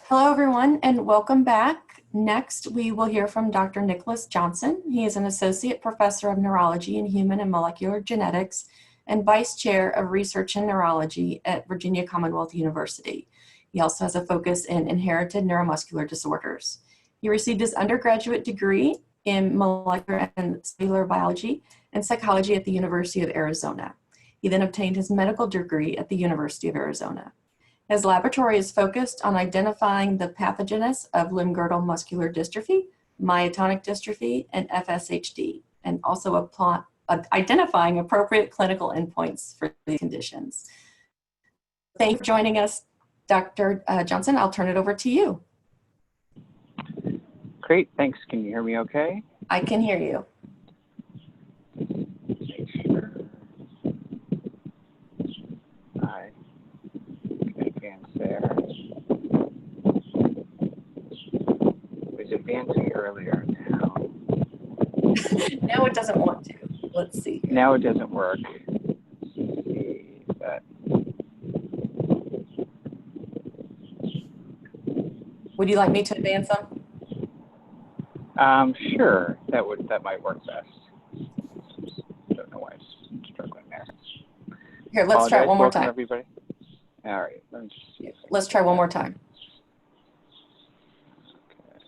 Hello, everyone, and welcome back. Next, we will hear from Dr. Nicholas Johnson. He is an Associate Professor of Neurology and Human and Molecular Genetics and Vice Chair of Research and Neurology at Virginia Commonwealth University. He also has a focus in inherited neuromuscular disorders. He received his undergraduate degree in molecular and cellular biology and psychology at the University of Arizona. He then obtained his medical degree at the University of Arizona. His laboratory is focused on identifying the pathogenesis of limb-girdle muscular dystrophy, myotonic dystrophy, and FSHD, and also identifying appropriate clinical endpoints for these conditions. Thank you for joining us, Dr. Johnson. I'll turn it over to you. Great, thanks. Can you hear me okay? I can hear you. There. It was advancing earlier now. Now it doesn't want to. Let's see. Now it doesn't work. Let's see that. Would you like me to advance them? Sure. That might work best. Don't know why I'm struggling there. Here, let's try it one more time. Everybody. All right, let's try one more time. Okay.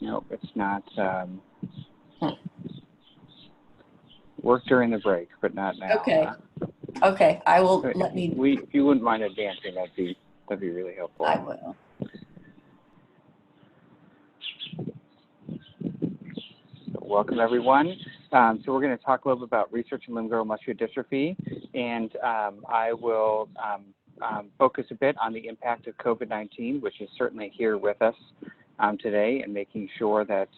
Nope, it's not. Work during the break, but not now. Okay. Okay, I will let me. If you wouldn't mind advancing, that'd be really helpful. I will. Welcome, everyone. So we're going to talk a little bit about research in limb-girdle muscular dystrophy, and I will focus a bit on the impact of COVID-19, which is certainly here with us today, and making sure that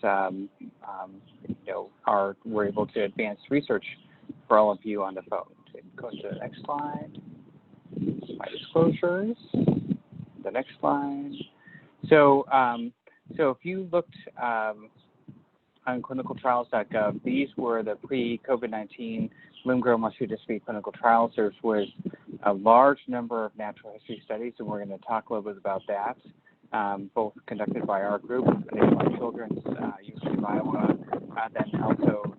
we're able to advance research for all of you on the phone. Go to the next slide. My disclosures. The next slide. So if you looked on clinicaltrials.gov, these were the pre-COVID-19 limb-girdle muscular dystrophy clinical trials. There was a large number of natural history studies, and we're going to talk a little bit about that, both conducted by our group, Nationwide Children's, University of Iowa, then also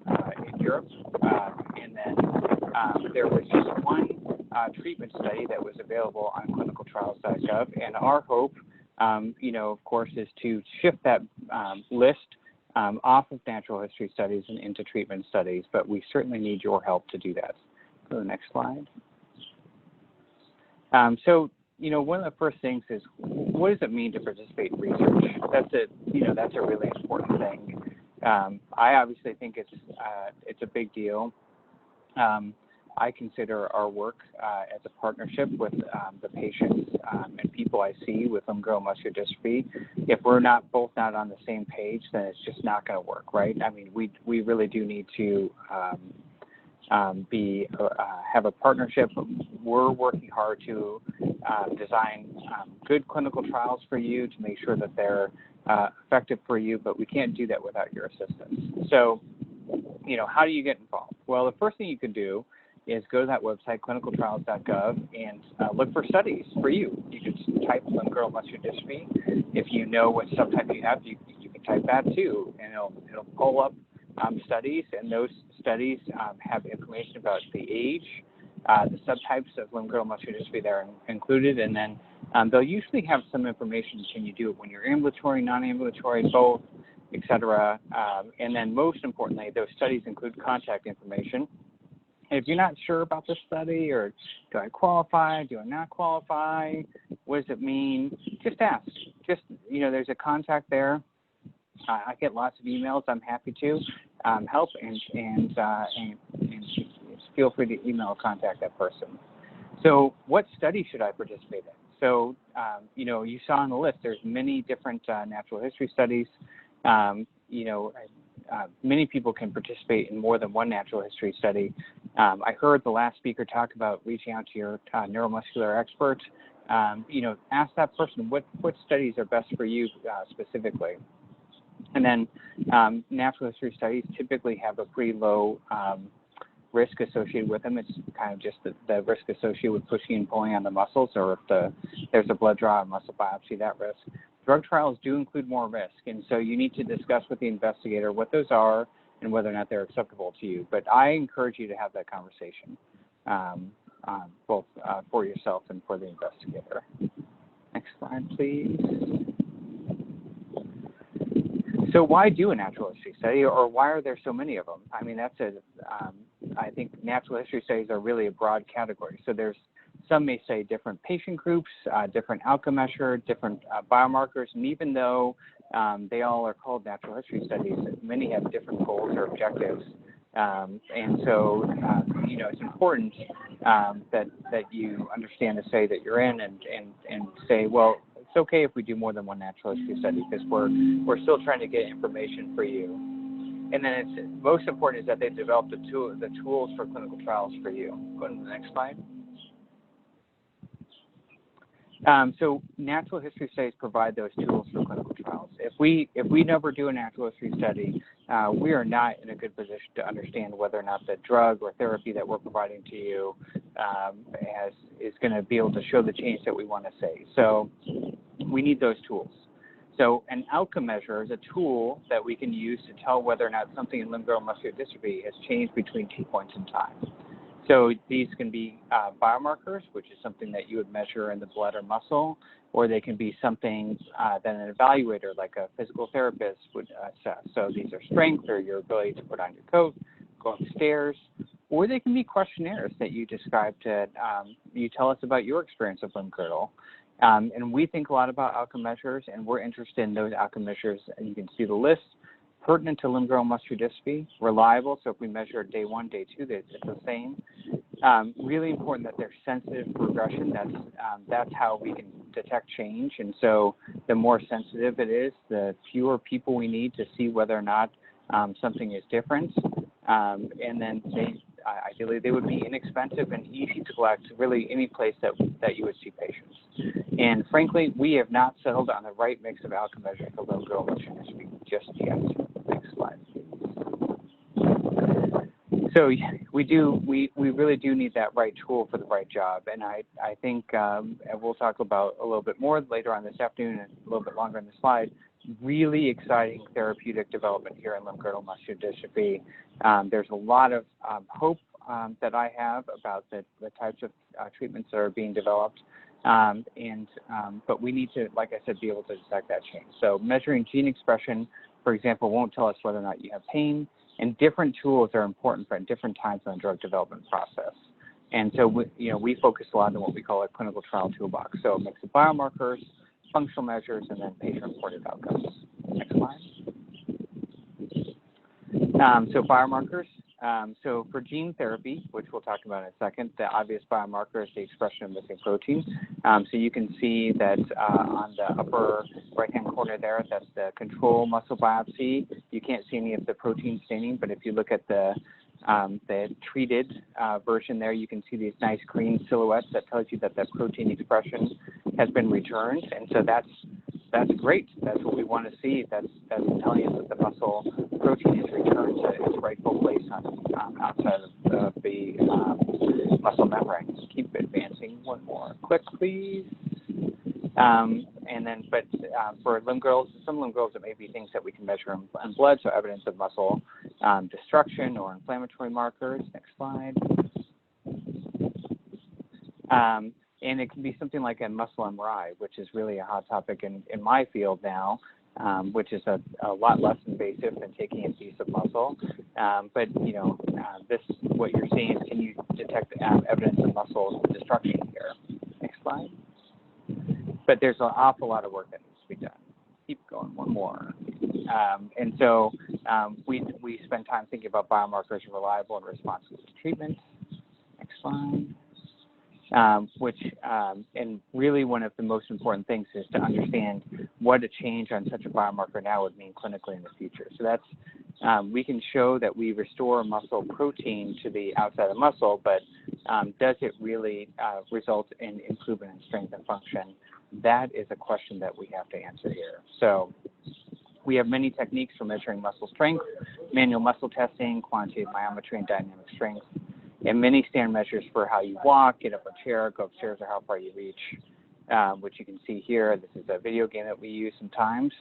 in Europe. And then there was just one treatment study that was available on clinicaltrials.gov, and our hope, of course, is to shift that list off of natural history studies and into treatment studies, but we certainly need your help to do that. Go to the next slide. One of the first things is, what does it mean to participate in research? That's a really important thing. I obviously think it's a big deal. I consider our work as a partnership with the patients and people I see with limb-girdle muscular dystrophy. If we're both not on the same page, then it's just not going to work, right? I mean, we really do need to have a partnership. We're working hard to design good clinical trials for you to make sure that they're effective for you, but we can't do that without your assistance. So, how do you get involved? Well, the first thing you can do is go to that website, clinicaltrials.gov, and look for studies for you. You can type limb-girdle muscular dystrophy. If you know what subtype you have, you can type that too, and it'll pull up studies, and those studies have information about the age, the subtypes of limb-girdle muscular dystrophy that are included, and then they'll usually have some information. Can you do it when you're ambulatory, non-ambulatory, both, etc. And then most importantly, those studies include contact information. If you're not sure about the study, or do I qualify, do I not qualify, what does it mean, just ask. There's a contact there. I get lots of emails. I'm happy to help, and feel free to email or contact that person. So what study should I participate in? So, you saw on the list, there's many different natural history studies. Many people can participate in more than one natural history study. I heard the last speaker talk about reaching out to your neuromuscular expert. Ask that person what studies are best for you specifically. And then natural history studies typically have a pretty low risk associated with them. It's kind of just the risk associated with pushing and pulling on the muscles, or if there's a blood draw or muscle biopsy, that risk. Drug trials do include more risk, and so you need to discuss with the investigator what those are and whether or not they're acceptable to you. But I encourage you to have that conversation, both for yourself and for the investigator. Next slide, please. So why do a natural history study, or why are there so many of them? I mean, I think natural history studies are really a broad category. So some may say different patient groups, different outcome measure, different biomarkers, and even though they all are called natural history studies, many have different goals or objectives. And so, it's important that you understand the study that you're in and say, well, it's okay if we do more than one natural history study, because we're still trying to get information for you. And then it's most important is that they develop the tools for clinical trials for you. Go to the next slide. So natural history studies provide those tools for clinical trials. If we never do a natural history study, we are not in a good position to understand whether or not the drug or therapy that we're providing to you is going to be able to show the change that we want to see. So we need those tools. So an outcome measure is a tool that we can use to tell whether or not something in limb-girdle muscular dystrophy has changed between 2 points in time. So these can be biomarkers, which is something that you would measure in the blood or muscle, or they can be something that an evaluator, like a physical therapist, would assess. So these are strength, or your ability to put on your coat, go upstairs, or they can be questionnaires that you describe to, you tell us about your experience of limb-girdle. And we think a lot about outcome measures, and we're interested in those outcome measures. And you can see the list. Pertinent to limb-girdle muscular dystrophy, reliable, so if we measure day 1, day 2, it's the same. Really important that they're sensitive to progression. That's how we can detect change, and so the more sensitive it is, the fewer people we need to see whether or not something is different. And then ideally they would be inexpensive and easy to collect, really any place that you would see patients. And frankly, we have not settled on the right mix of outcome measures for limb-girdle muscular dystrophy just yet. Next slide, please. So we really do need that right tool for the right job. And I think, and we'll talk about a little bit more later on this afternoon and a little bit longer in the slide, really exciting therapeutic development here in limb-girdle muscular dystrophy. There's a lot of hope that I have about the types of treatments that are being developed. But we need to, like I said, be able to detect that change. So measuring gene expression, for example, won't tell us whether or not you have pain, and different tools are important for different times in the drug development process. And so we focus a lot on what we call a clinical trial toolbox. So a mix of biomarkers, functional measures, and then patient-reported outcomes. Next slide. So biomarkers. So for gene therapy, which we'll talk about in a second, the obvious biomarker is the expression of missing protein. So you can see that on the upper right-hand corner there, that's the control muscle biopsy. You can't see any of the protein staining, but if you look at the treated version there, you can see these nice green silhouettes that tells you that the protein expression has been returned. And so that's great. That's what we want to see. That's telling us that the muscle protein is returned to its rightful place outside of the muscle membrane. Keep advancing one more. Click, please. And then, for limb-girdles, some limb-girdles, it may be things that we can measure in blood, so evidence of muscle destruction or inflammatory markers. Next slide. And it can be something like a muscle MRI, which is really a hot topic in my field now, which is a lot less invasive than taking a piece of muscle. But what you're seeing is, can you detect evidence of muscle destruction here? Next slide. But there's an awful lot of work that needs to be done. Keep going, one more. And so we spend time thinking about biomarkers are reliable and responsive to treatment. Next slide. And really one of the most important things is to understand what a change on such a biomarker now would mean clinically in the future. So that's, we can show that we restore muscle protein to the outside of muscle, but does it really result in improvement in strength and function? That is a question that we have to answer here. So we have many techniques for measuring muscle strength: manual muscle testing, quantitative myometry, and dynamic strength. and many standard measures for how you walk, get up a chair, go upstairs, or how far you reach, which you can see here. This is a video game that we use sometimes.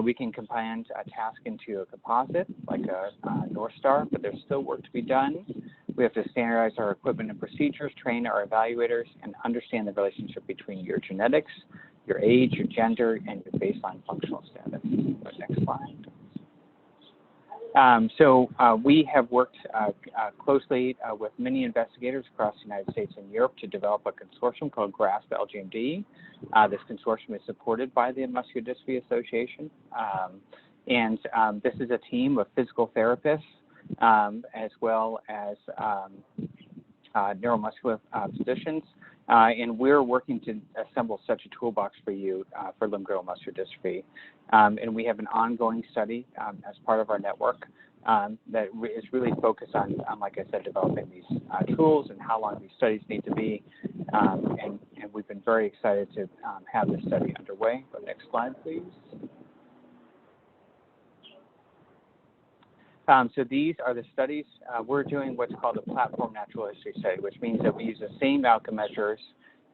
We can combine a task into a composite, like a North Star, but there's still work to be done. We have to standardize our equipment and procedures, train our evaluators, and understand the relationship between your genetics, your age, your gender, and your baseline functional status. Next slide. We have worked closely with many investigators across the United States and Europe to develop a consortium called GRASP-LGMD. This consortium is supported by the Muscular Dystrophy Association. This is a team of physical therapists as well as neuromuscular physicians. And we're working to assemble such a toolbox for you for limb-girdle muscular dystrophy. And we have an ongoing study as part of our network that is really focused on, like I said, developing these tools and how long these studies need to be. And we've been very excited to have this study underway. Go next slide, please. So these are the studies. We're doing what's called a platform natural history study, which means that we use the same outcome measures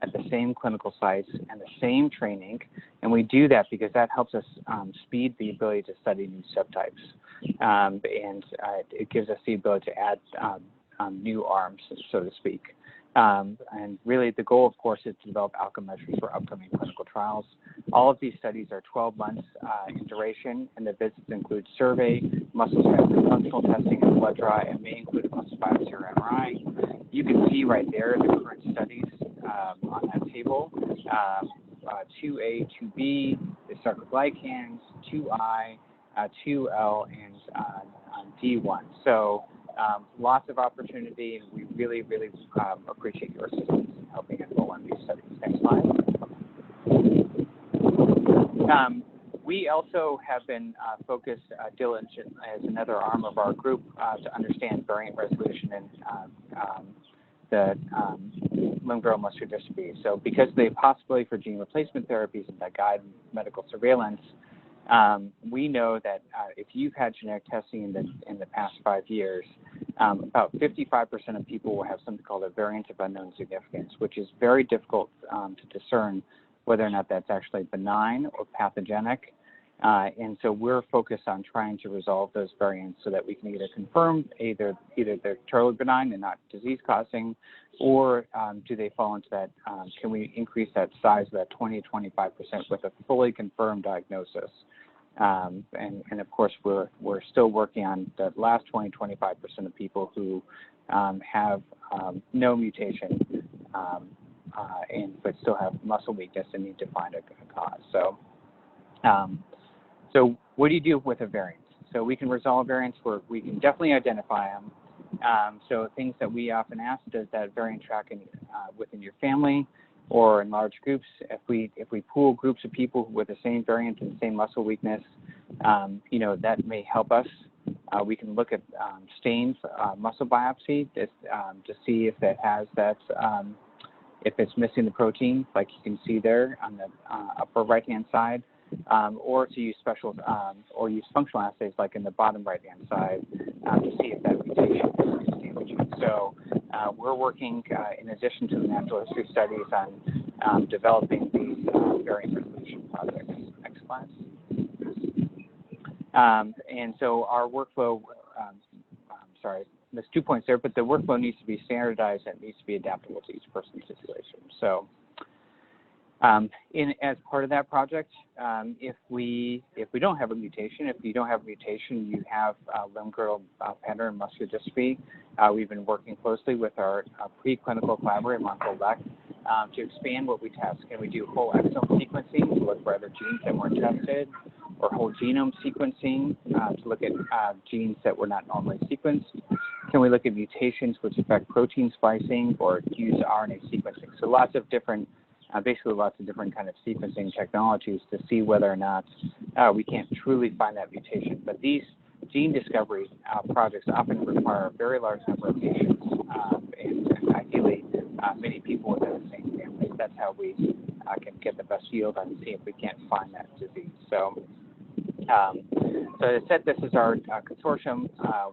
at the same clinical sites and the same training. And we do that because that helps us speed the ability to study new subtypes. It gives us the ability to add new arms, so to speak. And really the goal, of course, is to develop outcome measures for upcoming clinical trials. All of these studies are 12 months in duration, and the visits include survey, muscle testing, functional testing, and blood draw, and may include a muscle biopsy or MRI. You can see right there the current studies on that table. 2A, 2B, the sarcoglycans, 2I, 2L, and D1. So lots of opportunity, and we really, really appreciate your assistance in helping enroll in these studies. Next slide. We also have been focused diligent as another arm of our group to understand variant resolution and the limb-girdle muscular dystrophy. So because of the possibility for gene replacement therapies and that guide medical surveillance, we know that if you've had genetic testing in the past 5 years, about 55% of people will have something called a variant of unknown significance, which is very difficult to discern whether or not that's actually benign or pathogenic. And so we're focused on trying to resolve those variants so that we can either confirm either they're totally benign and not disease-causing, or do they fall into that, can we increase that size of that 20 to 25% with a fully confirmed diagnosis? And of course, we're still working on the last 20, 25% of people who have no mutation but still have muscle weakness and need to find a cause. So what do you do with a variant? So we can resolve variants where we can definitely identify them. So things that we often ask, does that variant track within your family or in large groups? If we pool groups of people with the same variant and the same muscle weakness, that may help us. We can look at stains, muscle biopsy, to see if it has that, if it's missing the protein, like you can see there on the upper right-hand side. Or to use or use functional assays like in the bottom right-hand side to see if that mutation is damaging. So we're working, in addition to the natural history studies, on developing these variant resolution projects. Next slide. And so our workflow, there's 2 points there, but the workflow needs to be standardized and it needs to be adaptable to each person's situation. So as part of that project, if we don't have a mutation, you have limb-girdle pattern muscular dystrophy. We've been working closely with our preclinical collaborator, Marco Leck, to expand what we test. Can we do whole exome sequencing to look for other genes that weren't tested, or whole genome sequencing to look at genes that were not normally sequenced? Can we look at mutations which affect protein splicing, or use RNA sequencing? So lots of different kind of sequencing technologies to see whether or not we can't truly find that mutation. But these gene discovery projects often require a very large number of patients and ideally many people within the same family. That's how we can get the best yield and see if we can't find that disease. So as I said, this is our consortium.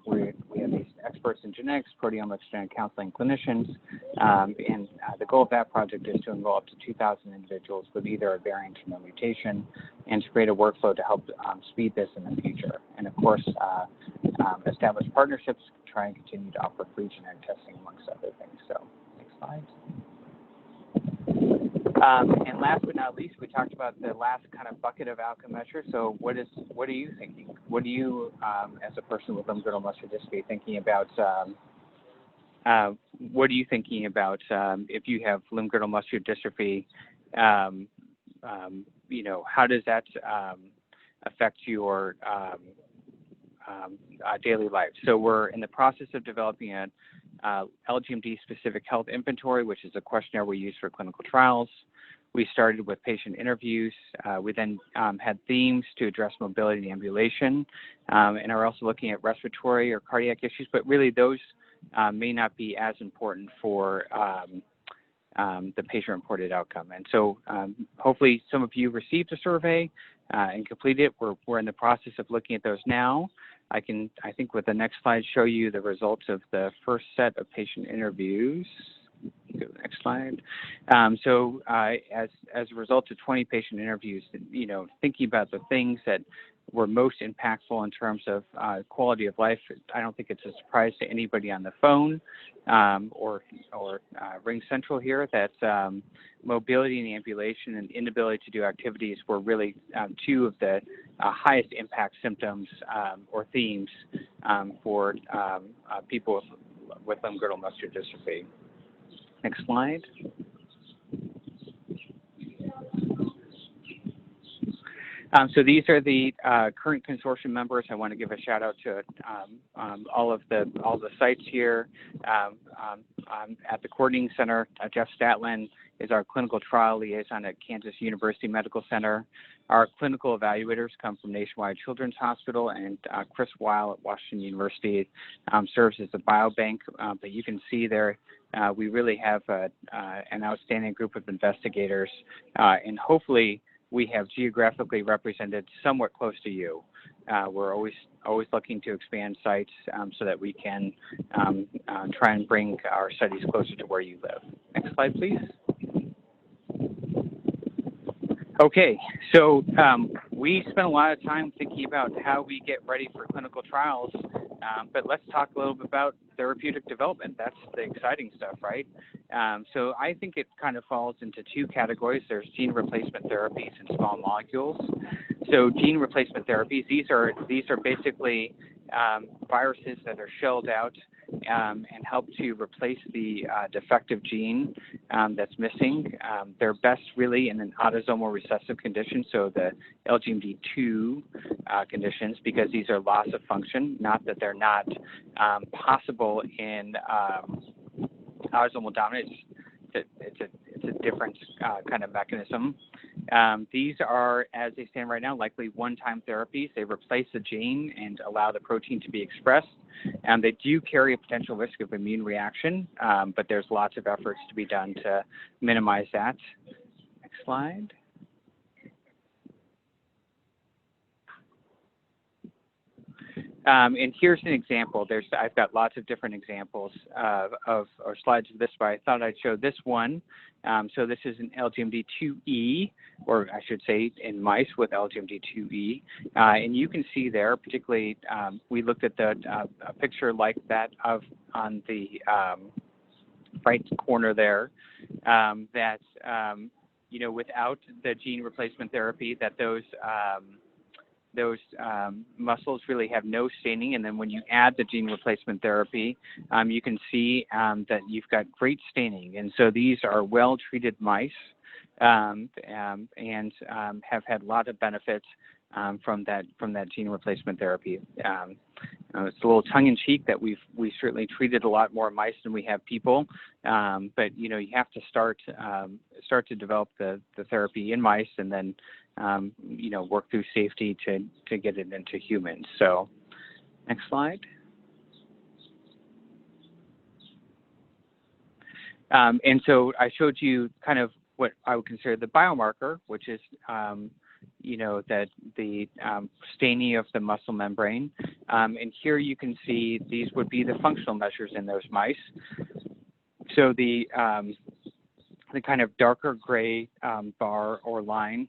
We have these experts experts in genetics, proteomics, genetic counseling clinicians. And the goal of that project is to enroll up to 2,000 individuals with either a variant or no mutation, and to create a workflow to help speed this in the future. And of course, establish partnerships, try and continue to offer free genetic testing amongst other things. So, next slide. And last but not least, we talked about the last kind of bucket of outcome measures. So what are you thinking? What are you, as a person with limb-girdle muscular dystrophy, thinking about? What are you thinking about if you have limb-girdle muscular dystrophy? You know, how does that affect your daily life? So we're in the process of developing a LGMD specific health inventory, which is a questionnaire we use for clinical trials. We started with patient interviews. We then had themes to address mobility and ambulation, and are also looking at respiratory or cardiac issues, but really those may not be as important for the patient-reported outcome. And so hopefully some of you received a survey and completed it. We're in the process of looking at those now. I think with the next slide, show you the results of the first set of patient interviews. Go to the next slide. So as a result of 20 patient interviews, you know, thinking about the things that were most impactful in terms of quality of life, I don't think it's a surprise to anybody on the phone or Ring Central here that mobility and ambulation and inability to do activities were really two of the highest impact symptoms or themes for people with limb-girdle muscular dystrophy. Next slide. So these are the current consortium members. I want to give a shout out to all the sites here. At the coordinating center, Jeff Statlin is our clinical trial liaison at Kansas University Medical Center. Our clinical evaluators come from Nationwide Children's Hospital, and Chris Weil at Washington University serves as a biobank. But you can see there, we really have an outstanding group of investigators, and hopefully we have geographically represented somewhat close to you. We're always looking to expand sites so that we can try and bring our studies closer to where you live. Next slide, please. Okay, so we spent a lot of time thinking about how we get ready for clinical trials, but let's talk a little bit about therapeutic development. That's the exciting stuff, right? So I think it kind of falls into two categories. There's gene replacement therapies and small molecules. So gene replacement therapies, these are basically viruses that are shelled out and help to replace the defective gene that's missing. They're best really in an autosomal recessive condition, so the LGMD2 conditions, because these are loss of function, not that they're not possible in autosomal dominant. It's a different kind of mechanism. These are, as they stand right now, likely one-time therapies. They replace the gene and allow the protein to be expressed. And they do carry a potential risk of immune reaction, but there's lots of efforts to be done to minimize that. Next slide. And here's an example. I've got lots of different examples or slides of this, but I thought I'd show this one. So this is an LGMD2E, or I should say in mice with LGMD2E. And you can see there, particularly, we looked at a picture like that on the right corner there, that, you know, without the gene replacement therapy, that those muscles really have no staining, and then when you add the gene replacement therapy, you can see that you've got great staining. And so these are well-treated mice and have had a lot of benefits from that gene replacement therapy. It's a little tongue-in-cheek that we certainly treated a lot more mice than we have people, but you know, you have to start to develop the therapy in mice, and then you know, work through safety to get it into humans. So, next slide. And so I showed you kind of what I would consider the biomarker, which is that the staining of the muscle membrane. And here you can see these would be the functional measures in those mice. So the kind of darker gray bar or line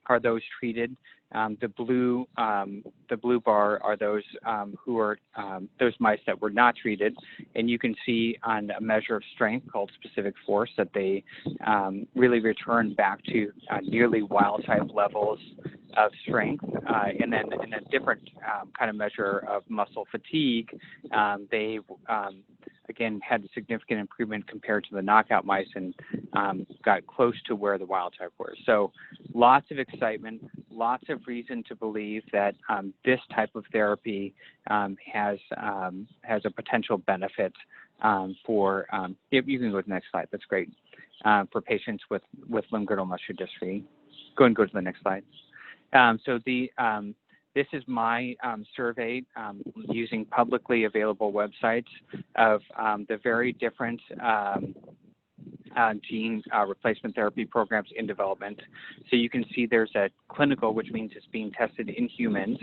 are those treated. The blue bar are those who are those mice that were not treated, and you can see on a measure of strength called specific force that they really return back to nearly wild type levels of strength. And then in a different kind of measure of muscle fatigue, they again had a significant improvement compared to the knockout mice and got close to where the wild type were. So lots of excitement, lots of reason to believe that this type of therapy has a potential benefit for, if you can go to the next slide, that's great, for patients with limb-girdle muscular dystrophy. Go and go to the next slide. So this is my survey using publicly available websites of the very different gene replacement therapy programs in development. So you can see there's a clinical, which means it's being tested in humans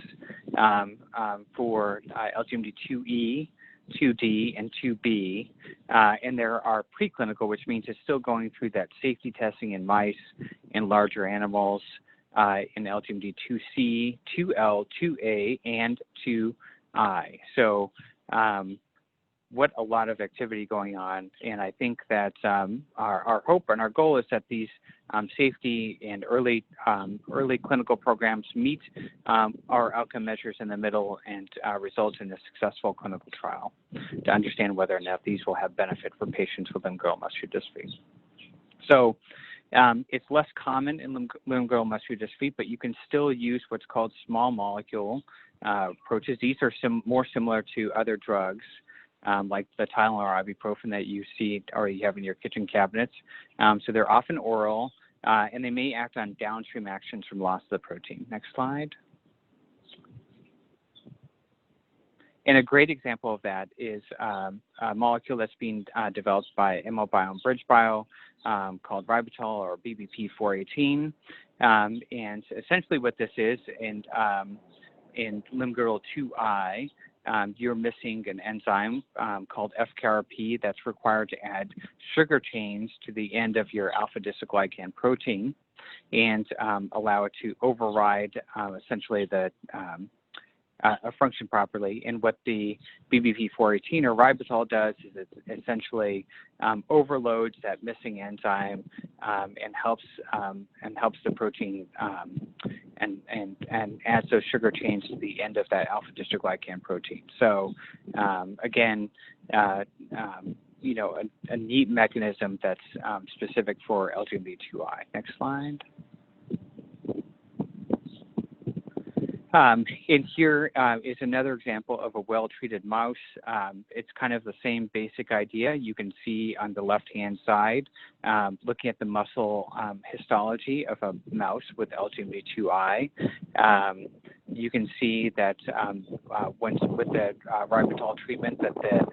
for LGMD 2E, 2D, and 2B. And there are preclinical, which means it's still going through that safety testing in mice and larger animals. In LGMD 2C, 2L, 2A, and 2I. So what a lot of activity going on. And I think that our hope and our goal is that these safety and early clinical programs meet our outcome measures in the middle and result in a successful clinical trial to understand whether or not these will have benefit for patients with limb-girdle muscular dystrophy. So it's less common in limb-girdle muscular dystrophy, but you can still use what's called small molecule approaches. These are more similar to other drugs like the Tylenol or ibuprofen that you see or you have in your kitchen cabinets. So they're often oral, and they may act on downstream actions from loss of the protein. Next slide. And a great example of that is a molecule that's being developed by MLBio and BridgeBio called ribitol or BBP-418. And essentially what this is, in limb-girdle 2I, you're missing an enzyme called FKRP that's required to add sugar chains to the end of your alpha-dystroglycan protein and allow it to override essentially the function properly. And what the BBP-418 or ribitol does is it essentially overloads that missing enzyme and helps the protein and adds those sugar chains to the end of that alpha-dystroglycan protein. So again, you know, a neat mechanism that's specific for LGMD2I. Next slide. And here is another example of a well-treated mouse. It's kind of the same basic idea. You can see on the left-hand side, looking at the muscle histology of a mouse with LGMD2I. You can see that with the ribitol treatment, that the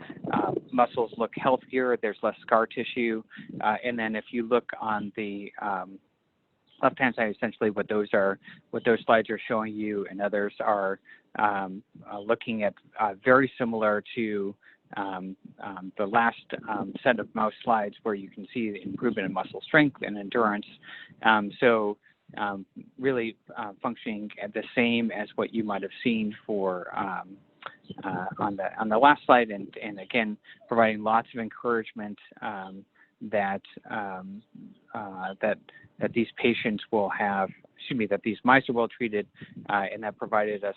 muscles look healthier. There's less scar tissue. And then if you look on the left-hand side, essentially what those slides are showing you, and others are looking at very similar to the last set of mouse slides, where you can see the improvement in muscle strength and endurance. So really functioning at the same as what you might have seen for on the last slide, and again providing lots of encouragement that these patients will have, that these mice are well treated, and that provided us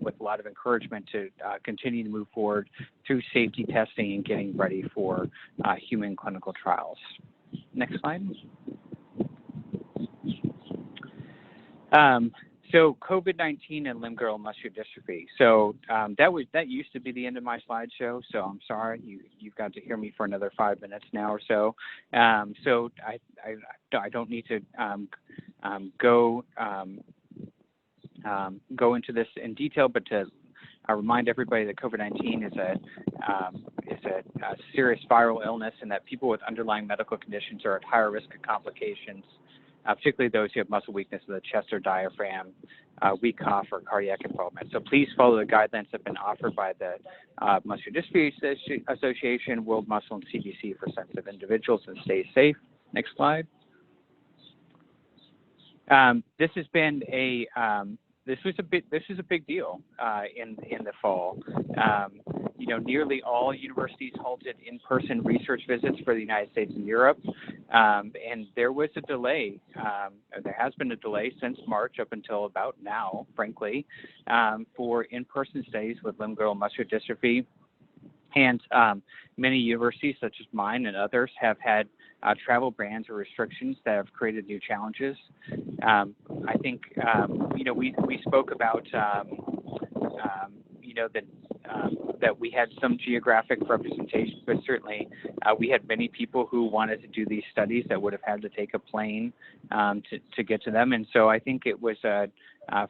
with a lot of encouragement to continue to move forward through safety testing and getting ready for human clinical trials. Next slide. So COVID-19 and limb-girdle muscular dystrophy. So that used to be the end of my slideshow. So I'm sorry, you've got to hear me for another 5 minutes now or so. So I don't need to go into this in detail, but to remind everybody that COVID-19 is a serious viral illness, and that people with underlying medical conditions are at higher risk of complications particularly those who have muscle weakness of the chest or diaphragm, weak cough, or cardiac involvement. So please follow the guidelines that have been offered by the Muscular Dystrophy Association, World Muscle, and CDC for sensitive individuals, and stay safe. Next slide. This has been a this was a big deal in the fall. You know, nearly all universities halted in-person research visits for the United States and Europe, and there was a delay. There has been a delay since March up until about now, frankly, for in-person studies with limb-girdle muscular dystrophy. And many universities, such as mine and others, have had travel bans or restrictions that have created new challenges. I think, you know, we spoke about, you know, that we had some geographic representation, but certainly we had many people who wanted to do these studies that would have had to take a plane to get to them. And so I think it was,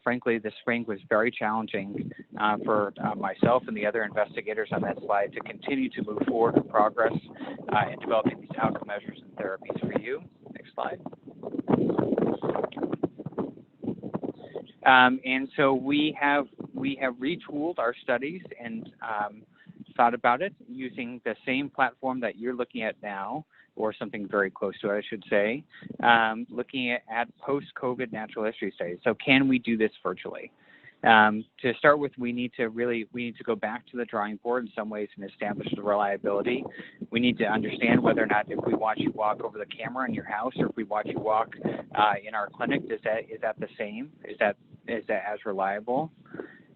frankly, the spring was very challenging for myself and the other investigators on that slide to continue to move forward with progress in developing these outcome measures and therapies for you. Next slide. And so we have retooled our studies and thought about it using the same platform that you're looking at now, or something very close to it, I should say, looking at post-COVID natural history studies. So can we do this virtually? To start with, we need to go back to the drawing board in some ways and establish the reliability. We need to understand whether or not, if we watch you walk over the camera in your house, or if we watch you walk in our clinic, is that the same? Is that as reliable?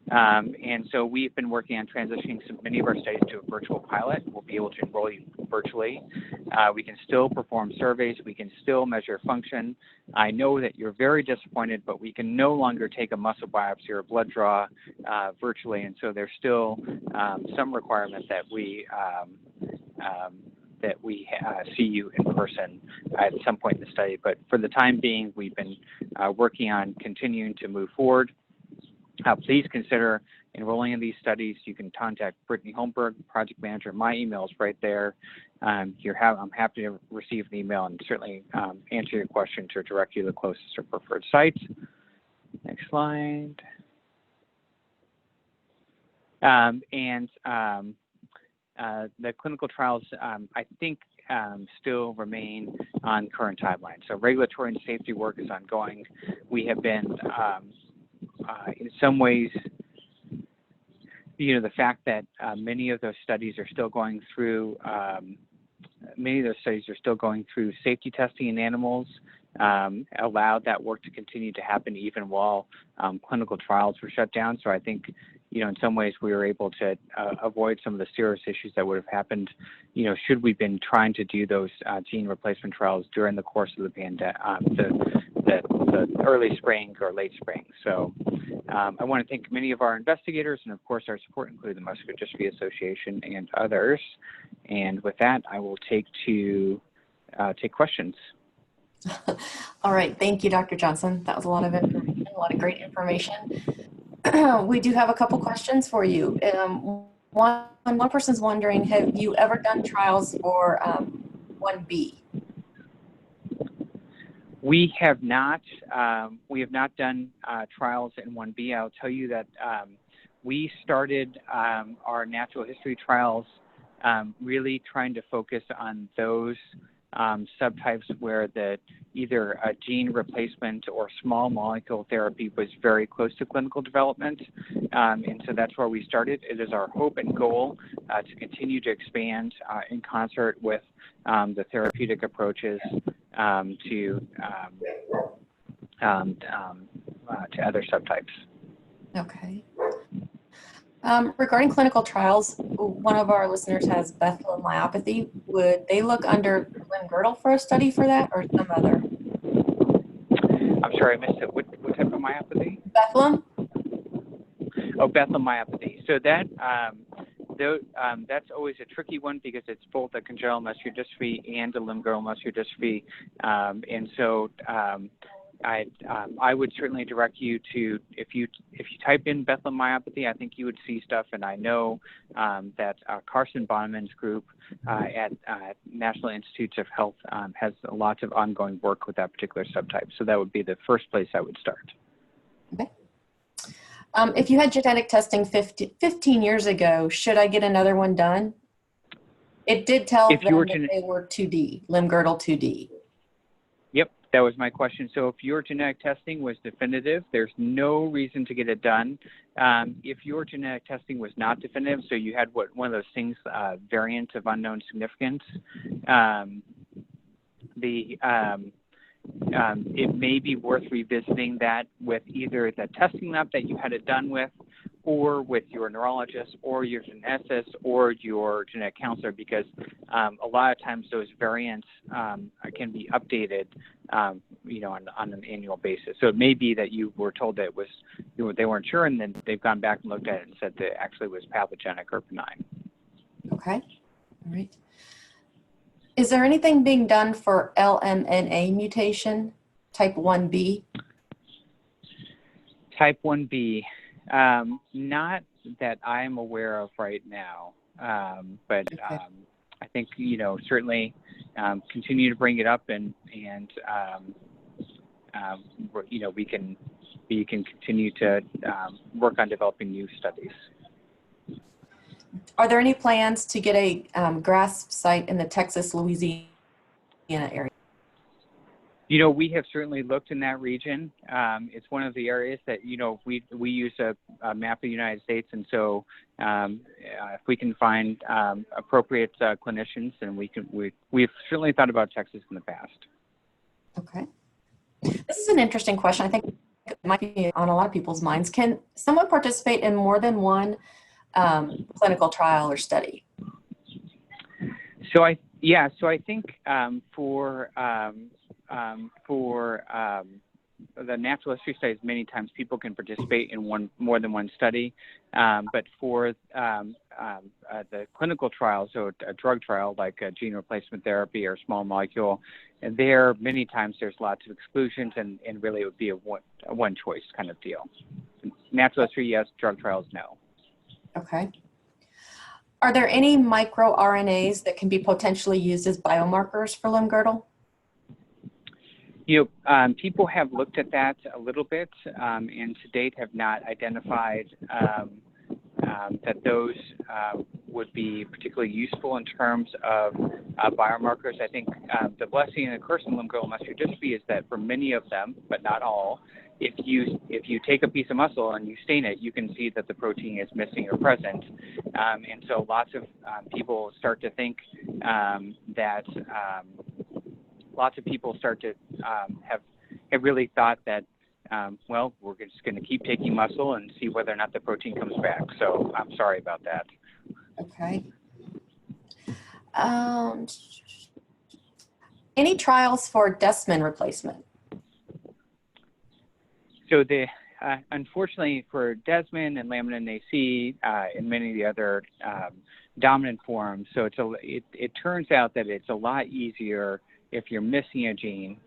And so we've been working on transitioning many of our studies to a virtual pilot. We'll be able to enroll you virtually. We can still perform surveys. We can still measure function. I know that you're very disappointed, but we can no longer take a muscle biopsy or a blood draw virtually. And so there's still some requirement that we see you in person at some point in the study. But for the time being, we've been working on continuing to move forward. Please consider enrolling in these studies. You can contact Brittany Holmberg, project manager. My email is right there. I'm happy to receive an email and certainly answer your questions or direct you to the closest or preferred site. Next slide. The clinical trials, I think, still remain on current timelines. So regulatory and safety work is ongoing. We have been in some ways, you know, the fact that many of those studies are still going through safety testing in animals, allowed that work to continue to happen even while clinical trials were shut down. So I think, you know, in some ways we were able to avoid some of the serious issues that would have happened, you know, should we've been trying to do those gene replacement trials during the course of the pandemic, the early spring or late spring. So I want to thank many of our investigators and, of course, our support, including the Muscular Dystrophy Association and others. And with that, I will take questions. All right. Thank you, Dr. Johnson. That was a lot of information, a lot of great information. We do have a couple questions for you. One person's wondering, have you ever done trials for 1B? We have not done trials in 1B. I'll tell you that we started our natural history trials really trying to focus on those subtypes where either a gene replacement or small molecule therapy was very close to clinical development. And so that's where we started. It is our hope and goal to continue to expand in concert with the therapeutic approaches to other subtypes. Okay. Regarding clinical trials, one of our listeners has Bethlehem myopathy. Would they look under limb-girdle for a study for that, or some other? I'm sorry, I missed it. What type of myopathy? Bethlehem. Oh, Bethlehem myopathy. So that's always a tricky one because it's both a congenital muscular dystrophy and a limb-girdle muscular dystrophy, and so I would certainly direct you to, if you type in Bethlehem myopathy, I think you would see stuff. And I know that Carson Bonneman's group at National Institutes of Health has lots of ongoing work with that particular subtype. So that would be the first place I would start. Okay. If you had genetic testing 15 years ago, should I get another one done? It did tell them that they were 2D, limb-girdle 2D. Yep, that was my question. So if your genetic testing was definitive, there's no reason to get it done. If your genetic testing was not definitive, so you had one of those things, variant of unknown significance, it may be worth revisiting that with either the testing lab that you had it done with, or with your neurologist, or your geneticist, or your genetic counselor, because a lot of times those variants can be updated, on an annual basis. So it may be that you were told that it was, they weren't sure, and then they've gone back and looked at it and said that it actually was pathogenic or benign. Okay, all right. Is there anything being done for LMNA mutation, type 1B? Type 1B, not that I'm aware of right now, but okay. I think, certainly continue to bring it up, and we can continue to work on developing new studies. Are there any plans to get a GRASP site in the Texas, Louisiana area? We have certainly looked in that region. It's one of the areas that, we use a map of the United States. And so if we can find appropriate clinicians, then we've certainly thought about Texas in the past. Okay. This is an interesting question. I think it might be on a lot of people's minds. Can someone participate in more than one clinical trial or study? So I think for the natural history studies, many times people can participate in more than one study. But for the clinical trials, so a drug trial like a gene replacement therapy or small molecule, and many times there's lots of exclusions, and really it would be a one choice kind of deal. Natural history, yes. Drug trials, no. Okay. Are there any microRNAs that can be potentially used as biomarkers for limb-girdle? People have looked at that a little bit, and to date have not identified that those would be particularly useful in terms of biomarkers. I think the blessing and the curse in limb-girdle muscular dystrophy is that for many of them, but not all, if you take a piece of muscle and you stain it, you can see that the protein is missing or present. And so lots of people start to think lots of people start to have really thought that, we're just going to keep taking muscle and see whether or not the protein comes back. So I'm sorry about that. Okay. Any trials for Desmond replacement? So unfortunately for Desmond and laminin AC and many of the other dominant forms, so it turns out that it's a lot easier if you're missing a gene.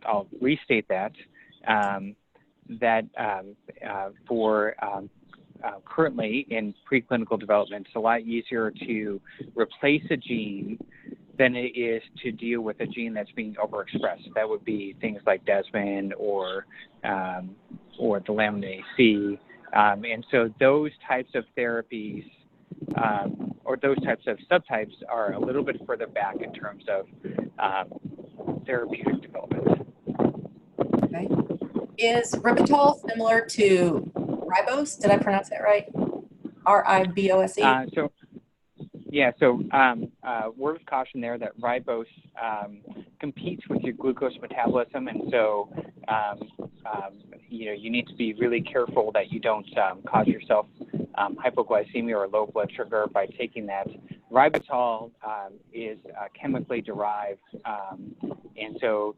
I'll restate that. For currently in preclinical development, it's a lot easier to replace a gene than it is to deal with a gene that's being overexpressed. That would be things like Desmond or the laminin AC. And so those types of therapies or those types of subtypes are a little bit further back in terms of therapeutic development. Okay. Is ribitol similar to ribose? Did I pronounce that right? RIBOSE? Word of caution there that ribose competes with your glucose metabolism, and so you need to be really careful that you don't cause yourself hypoglycemia or low blood sugar by taking that. Ribitol is chemically derived, and so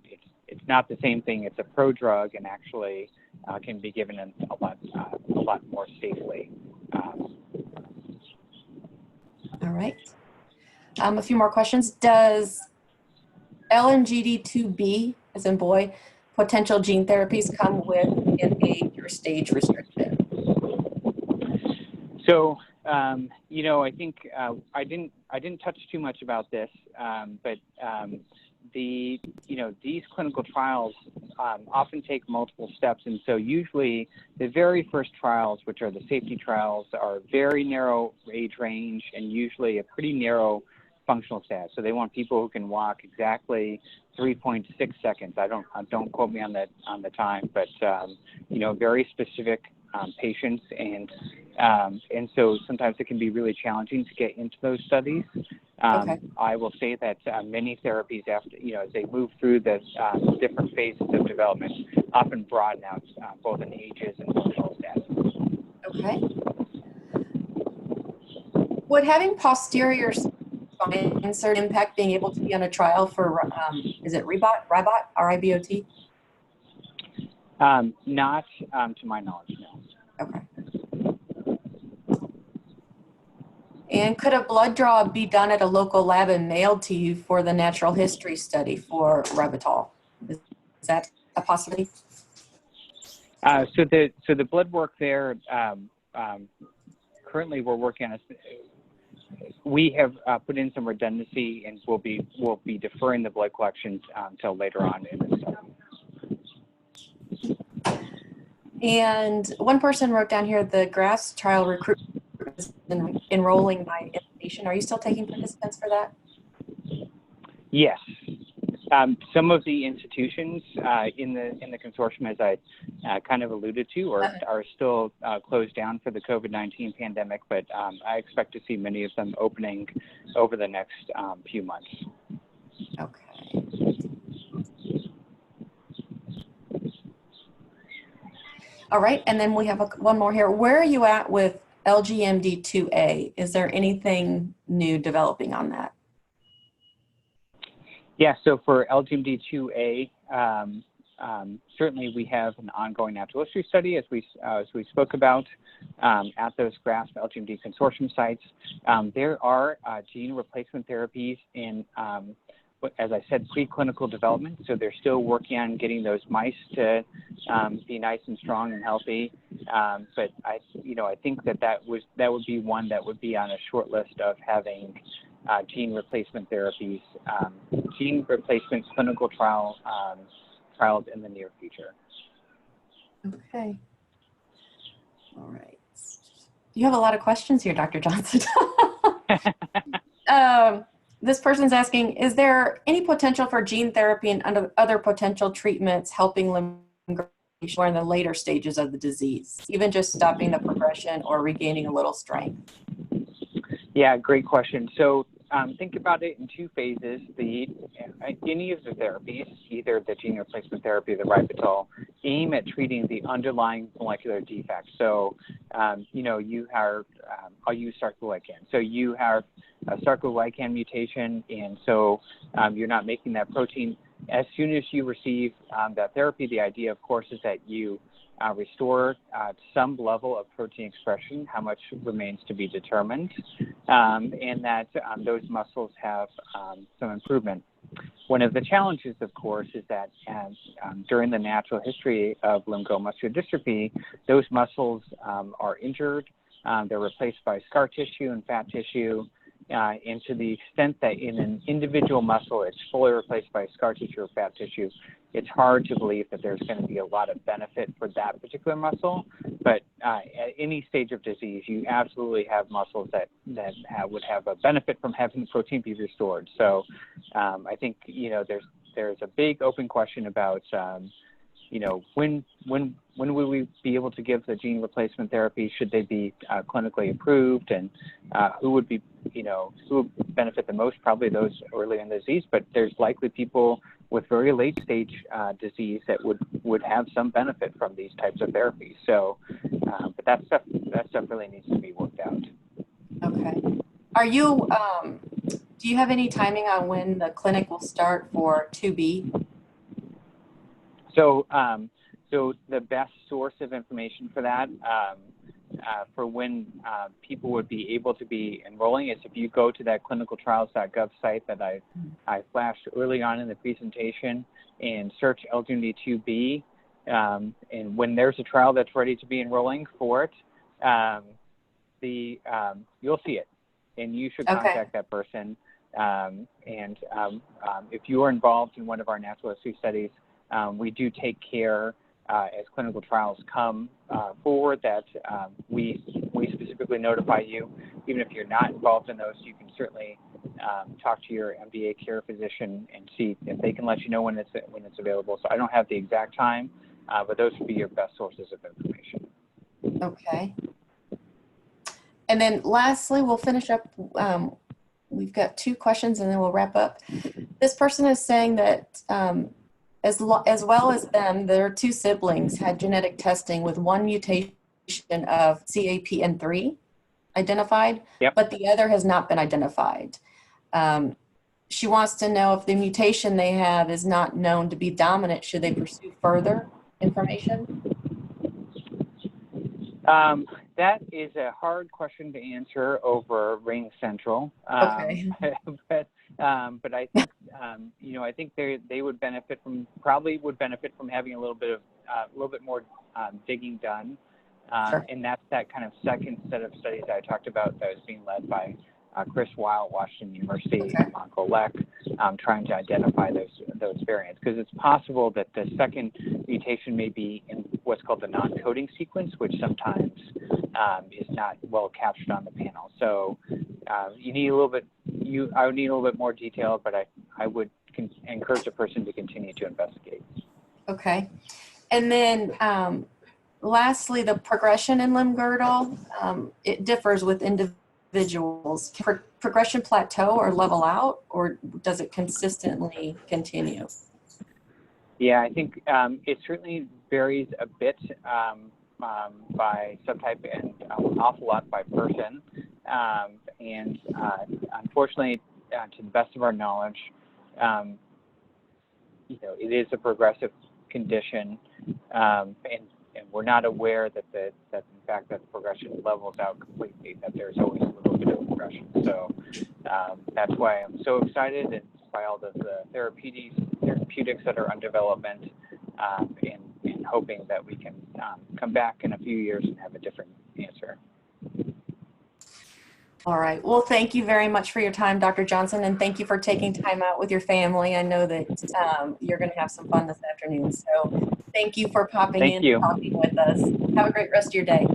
it's not the same thing. It's a prodrug, and actually can be given a lot more safely. All right. A few more questions. Does LMGD2B, as in boy, potential gene therapies come with an age or stage restriction? So, you know, I think I didn't touch too much about this, but these clinical trials often take multiple steps, and so usually the very first trials, which are the safety trials, are very narrow age range and usually a pretty narrow functional status. So they want people who can walk exactly 3.6 seconds. Don't quote me on the time, but you know, very specific patients, and so sometimes it can be really challenging to get into those studies. Okay. I will say that many therapies, after, you know, as they move through the different phases of development, often broaden out both in ages and functional status. Okay. Would having posterior spine insert impact being able to be on a trial for, is it RIBOT, R-I-B-O-T? Not to my knowledge, no. Okay. And could a blood draw be done at a local lab and mailed to you for the natural history study for ribitol? Is that a possibility? So the blood work there, currently we're working on we have put in some redundancy, and we'll be deferring the blood collections until later on in the study. And one person wrote down here, the GRASP trial recruitment is enrolling by invitation. Are you still taking participants for that? Yes. Some of the institutions in the consortium, as I kind of alluded to, are still closed down for the COVID-19 pandemic, but I expect to see many of them opening over the next few months. Okay. All right, and then we have one more here. Where are you at with LGMD 2A? Is there anything new developing on that? Yeah, so for LGMD 2A, certainly we have an ongoing natural history study, as we spoke about, at those GRASP-LGMD Consortium sites. There are gene replacement therapies in, as I said, preclinical development. So they're still working on getting those mice to be nice and strong and healthy. But I think that would be one that would be on a short list of having gene replacement therapies, gene replacement clinical trials in the near future. Okay. All right. You have a lot of questions here, Dr. Johnson. This person's asking, is there any potential for gene therapy and other potential treatments helping limb or in the later stages of the disease, even just stopping the progression or regaining a little strength? Yeah, great question. So think about it in two phases. Any of the therapies, either the gene replacement therapy or the ribitol, aim at treating the underlying molecular defect. So, you have, I'll use sarcoglycan. So you have a sarcoglycan mutation, and so you're not making that protein. As soon as you receive that therapy, the idea, of course, is that you restore some level of protein expression. How much remains to be determined, and that those muscles have some improvement. One of the challenges, of course, is that during the natural history of limb-girdle muscular dystrophy, those muscles are injured. They're replaced by scar tissue and fat tissue. And to the extent that in an individual muscle it's fully replaced by scar tissue or fat tissue, it's hard to believe that there's going to be a lot of benefit for that particular muscle. But at any stage of disease, you absolutely have muscles that would have a benefit from having the protein be restored. So I think, there's a big open question about, when will we be able to give the gene replacement therapy? Should they be clinically approved? And who would benefit the most? Probably those early in the disease, but there's likely people with very late stage disease that would have some benefit from these types of therapies. So, but that stuff really needs to be worked out. Okay. Are you, do you have any timing on when the clinic will start for 2B? So, so the best source of information for that for when people would be able to be enrolling is if you go to that clinicaltrials.gov site that I flashed early on in the presentation and search LGMD2B, and when there's a trial that's ready to be enrolling for it, you'll see it, and you should contact that person. If you are involved in one of our natural history studies, we do take care as clinical trials come forward that we specifically notify you. Even if you're not involved in those, you can certainly talk to your MDA care physician and see if they can let you know when it's available. So I don't have the exact time, but those would be your best sources of information. Okay. And then lastly, we'll finish up. We've got 2 questions and then we'll wrap up. This person is saying that as well as them, their 2 siblings had genetic testing with one mutation of CAPN3 identified, but the other has not been identified. She wants to know if the mutation they have is not known to be dominant, should they pursue further information? That is a hard question to answer over Ring Central. But I think I think they would benefit from having a little bit more digging done, and that's that kind of second set of studies that I talked about that was being led by Chris Weil at Washington University and Marco Leck, trying to identify those variants, because it's possible that the second mutation may be in what's called the non-coding sequence, which sometimes is not well captured on the panel. So you need a little bit. I would need a little bit more detail, but I would encourage a person to continue to investigate. Okay, and then lastly, the progression in limb-girdle, it differs with individuals. Can progression plateau or level out, or does it consistently continue? Yeah, I think it certainly varies a bit by subtype and an awful lot by person. Unfortunately, to the best of our knowledge, it is a progressive condition, and we're not aware that in fact that the progression levels out completely, that there's always a little bit of progression. So that's why I'm so excited, and by all the therapeutics that are under development, and hoping that we can come back in a few years and have a different answer. All right. Well, thank you very much for your time, Dr. Johnson, and thank you for taking time out with your family. I know that you're going to have some fun this afternoon. So thank you for popping in and talking with us. Have a great rest of your day.